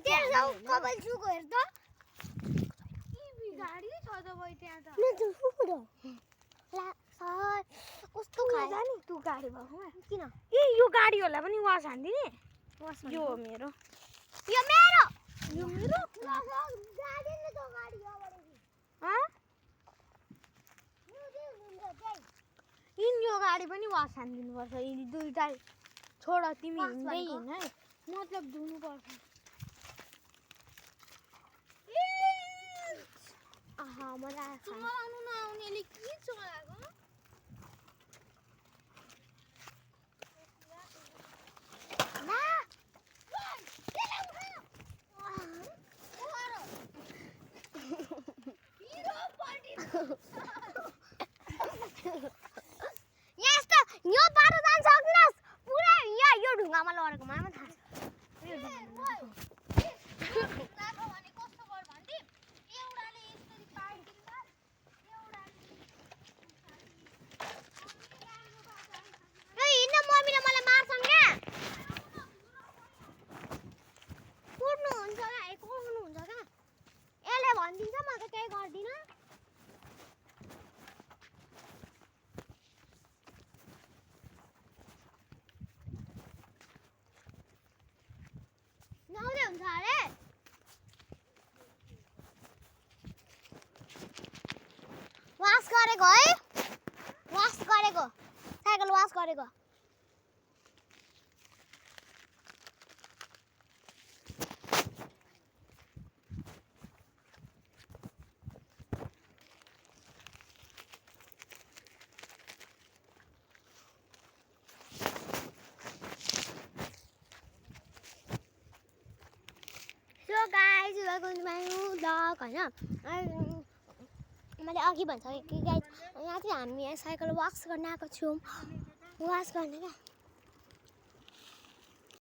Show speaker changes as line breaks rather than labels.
चाहिँ कपाल सुको हेर त
गाडी छ त भइ त्यहाँ त
न त सुको ला सर कस्तो खाए
नि तू गाडी भएको
किन
ए यो गाडी होला पनि वास हान्दिने यो हो मेरो
यो मेरो
यो मेरो
गाडी न त गाडी हो भनेकी
इन यो गाडी पनि वास हान्दिनु पर्छ यिनी दुईटा छोड तिमी हिँड्दै हिँड है मतलब धुनु पर्छ
आहा मलाई
चलाउनु नआउनेले के चलाएको
ला यस्तो यो बाटो जान सक्दिनस् पुरा यो ढुङ्गामा लडेको मलाई थाहा छ यो ढुङ्गामा
भने कस्तो गर भन्थे एउटाले यसरी पाइदिन्छ
यो हिँड्न मम्मीले मलाई मार्छन् क्या कुद्नुहुन्छ क्या कुद्नुहुन्छ क्या यसले भनिदिन्छ म त केही गर्दिनँ नआउँदै हुन्छ अरे वास गरेको है वास गरेको साइकल वास गरेको So guys, we are going to my new vlog हैन मैले अघि भनिसकेँ कि गाइस यहाँ चाहिँ हामी साइकल वास गर्न आएको छौँ वास गर्न क्या